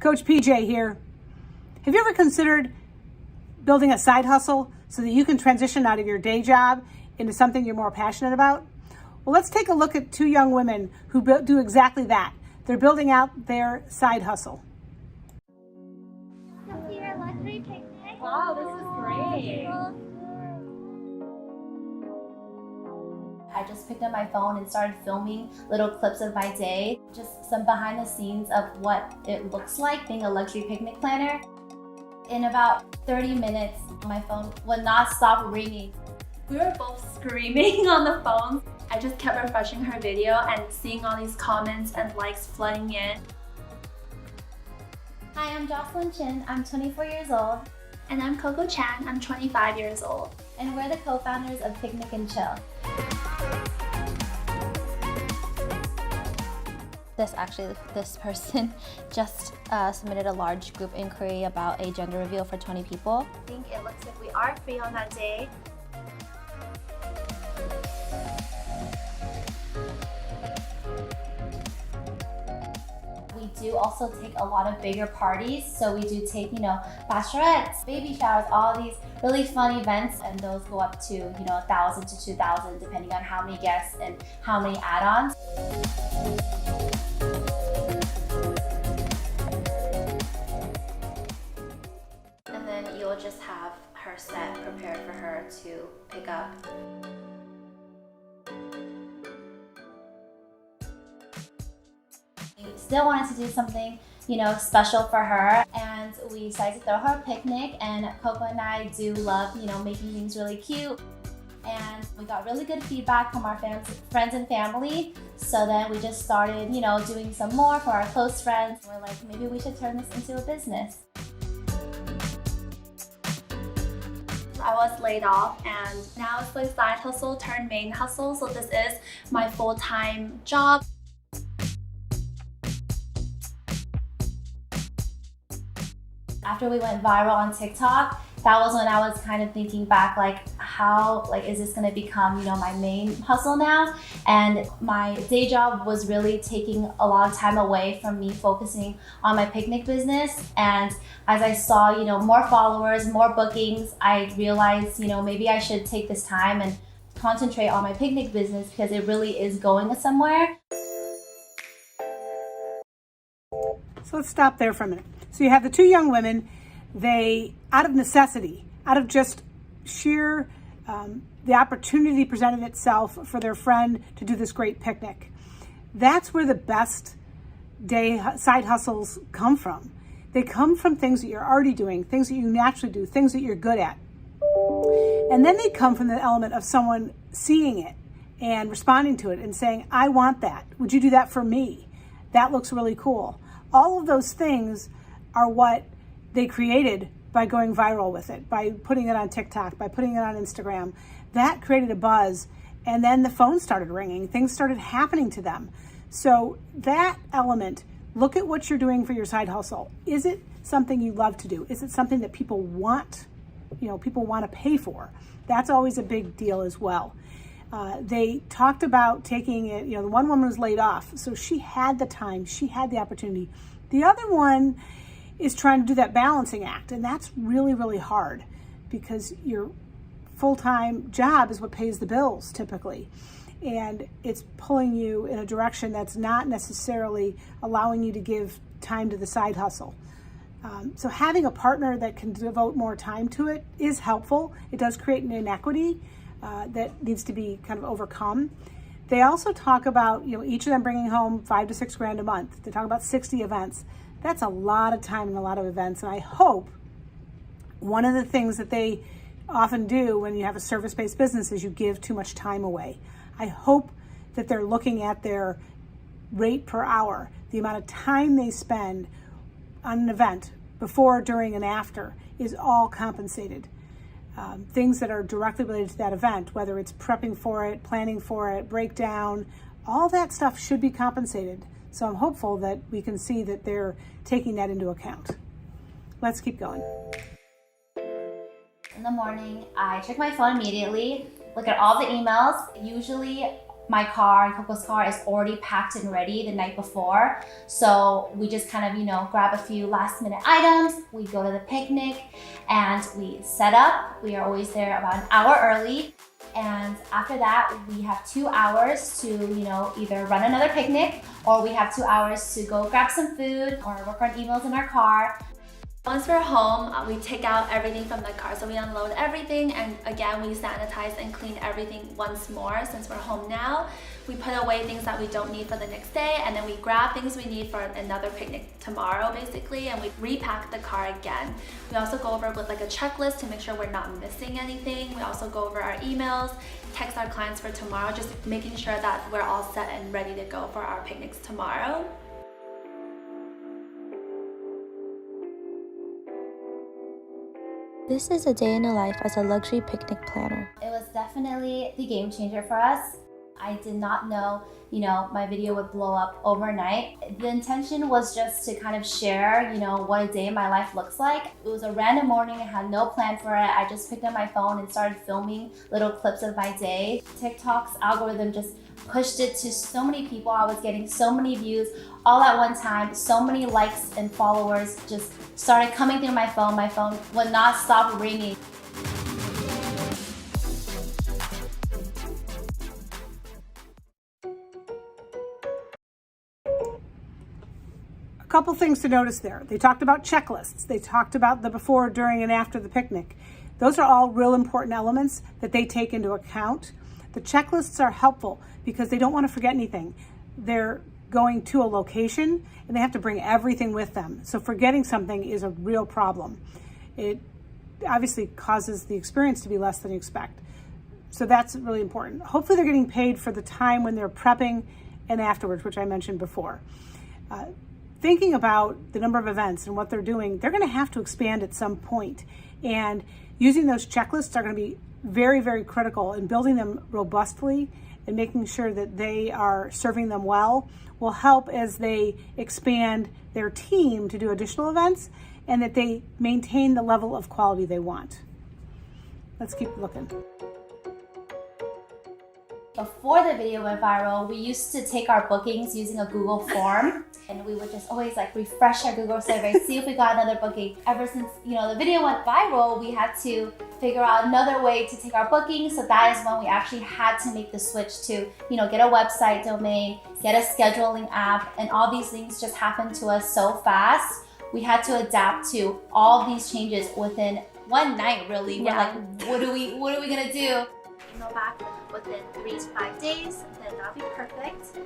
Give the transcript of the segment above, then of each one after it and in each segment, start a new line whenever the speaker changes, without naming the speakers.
Coach PJ here. Have you ever considered building a side hustle so that you can transition out of your day job into something you're more passionate about? Well, let's take a look at two young women who do exactly that. They're building out their side hustle.
Wow, this is great. I just picked up my phone and started filming little clips of my day, just some behind the scenes of what it looks like being a luxury picnic planner. In about 30 minutes, my phone would not stop ringing. We were both screaming on the phone. I just kept refreshing her video and seeing all these comments and likes flooding in. Hi, I'm Jocelyn Chin. I'm 24 years old.
And I'm Coco Chan. I'm 25 years old.
And we're the co-founders of Picnic and Chill. This person just submitted a large group inquiry about a gender reveal for 20 people.
I think it looks like we are free on that day.
We do also take a lot of bigger parties. So we do take, bachelorettes, baby showers, all these really fun events, and those go up to, 1,000 to 2,000 depending on how many guests and how many add-ons. And then you'll just have her set prepared for her to pick up. We still wanted to do something, special for her, and we decided to throw her a picnic. And Coco and I do love, making things really cute. And we got really good feedback from our friends and family. So then we just started, doing some more for our close friends. We're like, maybe we should turn this into a business.
I was laid off, and now it's like side hustle turned main hustle. So this is my full-time job.
After we went viral on TikTok, that was when I was kind of thinking back, is this gonna become, my main hustle now? And my day job was really taking a lot of time away from me focusing on my picnic business. And as I saw, more followers, more bookings, I realized, maybe I should take this time and concentrate on my picnic business because it really is going somewhere.
So let's stop there for a minute. So you have the two young women, they, out of necessity, out of just sheer the opportunity presented itself for their friend to do this great picnic. That's where the best side hustles come from. They come from things that you're already doing, things that you naturally do, things that you're good at. And then they come from the element of someone seeing it and responding to it and saying, I want that. Would you do that for me? That looks really cool. All of those things are what they created by going viral with it, by putting it on TikTok, by putting it on Instagram. That created a buzz, and then the phone started ringing. Things started happening to them. So that element, look at what you're doing for your side hustle. Is it something you love to do? Is it something that people want, people want to pay for? That's always a big deal as well. They talked about taking it, the one woman was laid off, so she had the time, she had the opportunity. The other one is trying to do that balancing act, and that's really, really hard because your full-time job is what pays the bills typically, and it's pulling you in a direction that's not necessarily allowing you to give time to the side hustle. So having a partner that can devote more time to it is helpful. It does create an inequity that needs to be kind of overcome. They also talk about, each of them bringing home $5 to $6 grand a month. They talk about 60 events. That's a lot of time and a lot of events. And I hope one of the things that they often do when you have a service-based business is you give too much time away. I hope that they're looking at their rate per hour, the amount of time they spend on an event before, during, and after is all compensated. Things that are directly related to that event, whether it's prepping for it, planning for it, breakdown, all that stuff should be compensated. So I'm hopeful that we can see that they're taking that into account. Let's keep going.
In the morning, I check my phone immediately, look at all the emails. Usually my car and Coco's car is already packed and ready the night before. So we just kind of, grab a few last minute items. We go to the picnic and we set up. We are always there about an hour early. And after that, we have 2 hours to, either run another picnic, or we have 2 hours to go grab some food or work on emails in our car.
Once we're home, we take out everything from the car. So we unload everything, and again, we sanitize and clean everything once more since we're home now. We put away things that we don't need for the next day, and then we grab things we need for another picnic tomorrow, basically, and we repack the car again. We also go over with like a checklist to make sure we're not missing anything. We also go over our emails, text our clients for tomorrow, just making sure that we're all set and ready to go for our picnics tomorrow.
This is a day in the life as a luxury picnic planner.
It was definitely the game changer for us. I did not know, my video would blow up overnight. The intention was just to kind of share, what a day in my life looks like. It was a random morning. I had no plan for it. I just picked up my phone and started filming little clips of my day. TikTok's algorithm just pushed it to so many people. I was getting so many views all at one time. So many likes and followers just started coming through my phone. My phone would not stop ringing.
A couple things to notice there. They talked about checklists. They talked about the before, during, and after the picnic. Those are all real important elements that they take into account. The checklists are helpful because they don't want to forget anything. They're going to a location and they have to bring everything with them. So forgetting something is a real problem. It obviously causes the experience to be less than you expect. So that's really important. Hopefully they're getting paid for the time when they're prepping and afterwards, which I mentioned before. Thinking about the number of events and what they're doing, they're going to have to expand at some point. And using those checklists are going to be very, very critical in building them robustly and making sure that they are serving them well will help as they expand their team to do additional events and that they maintain the level of quality they want. Let's keep looking.
Before the video went viral, we used to take our bookings using a Google form, and we would just always refresh our Google survey, see if we got another booking. Ever since the video went viral, we had to figure out another way to take our bookings. So that is when we actually had to make the switch to get a website domain, get a scheduling app, and all these things just happened to us so fast. We had to adapt to all these changes within one night. Really,
Yeah.
we're like, what are we gonna do?
Email back within 3 to 5 days, then that'll be perfect.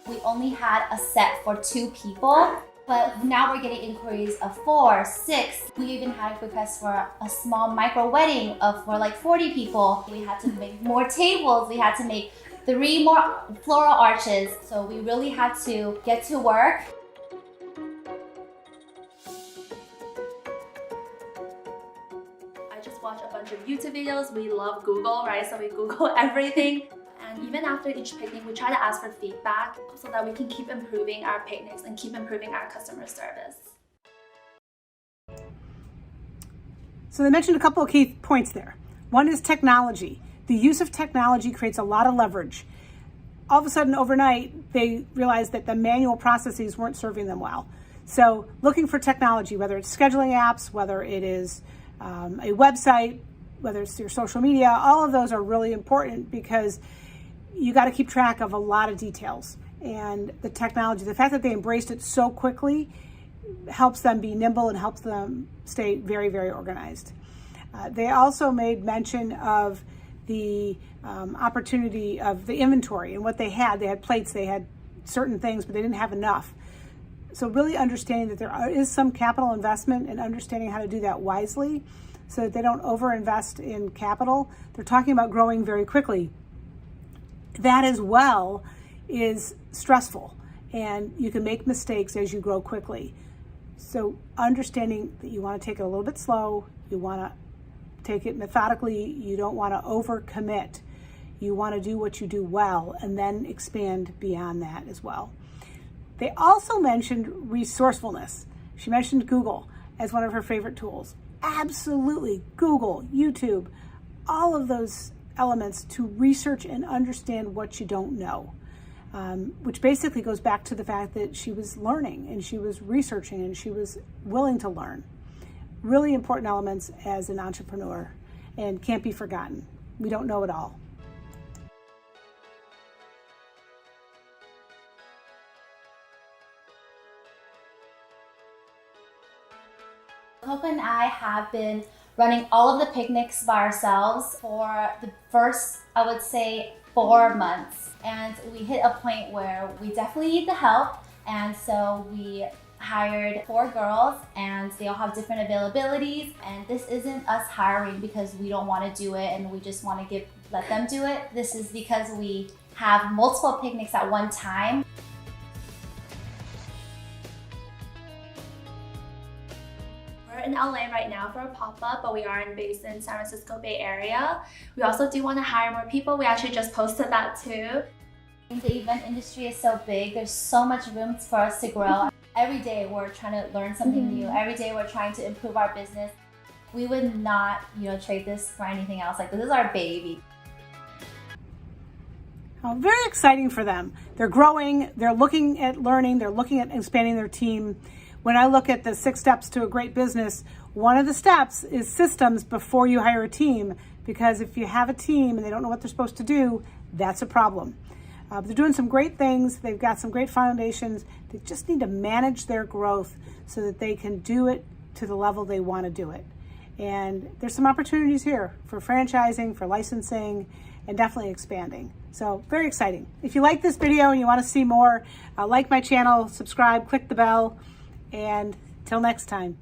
We only had a set for 2 people, but now we're getting inquiries of 4, 6. We even had requests for a small micro wedding for 40 people. We had to make more tables. We had to make 3 more floral arches. So we really had to get to work.
I just watch a bunch of YouTube videos. We love Google, right? So we Google everything. And even after each picnic, we try to ask for feedback so that we can keep improving our picnics and keep improving our customer service.
So they mentioned a couple of key points there. One is technology. The use of technology creates a lot of leverage. All of a sudden, overnight, they realized that the manual processes weren't serving them well. So looking for technology, whether it's scheduling apps, whether it is a website, whether it's your social media, all of those are really important because you got to keep track of a lot of details. And the technology, the fact that they embraced it so quickly helps them be nimble and helps them stay very, very organized. They also made mention of the opportunity of the inventory and what they had. They had plates, they had certain things, but they didn't have enough. So really understanding that there is some capital investment and understanding how to do that wisely so that they don't overinvest in capital. They're talking about growing very quickly. That as well is stressful and you can make mistakes as you grow quickly. So understanding that you want to take it a little bit slow, you want to take it methodically, you don't want to overcommit. You want to do what you do well and then expand beyond that as well. They also mentioned resourcefulness. She mentioned Google as one of her favorite tools. Absolutely, Google, YouTube, all of those elements to research and understand what you don't know, which basically goes back to the fact that she was learning and she was researching and she was willing to learn. Really important elements as an entrepreneur and can't be forgotten. We don't know it all.
Hope and I have been running all of the picnics by ourselves for the first, I would say, 4 months. And we hit a point where we definitely need the help. And so we hired 4 girls and they all have different availabilities. And this isn't us hiring because we don't want to do it and we just want to let them do it. This is because we have multiple picnics at one time.
We're in LA right now for a pop-up, but we are based in San Francisco Bay Area. We also do want to hire more people. We actually just posted that too.
The event industry is so big. There's so much room for us to grow. Every day we're trying to learn something new. Every day we're trying to improve our business. We would not, trade this for anything else. Like, this is our baby.
Very exciting for them. They're growing, they're looking at learning, they're looking at expanding their team. When I look at the 6 steps to a great business, one of the steps is systems before you hire a team, because if you have a team and they don't know what they're supposed to do, that's a problem. They're doing some great things. They've got some great foundations. They just need to manage their growth so that they can do it to the level they want to do it. And there's some opportunities here for franchising, for licensing, and definitely expanding. So very exciting. If you like this video and you want to see more, like my channel, subscribe, click the bell, and till next time.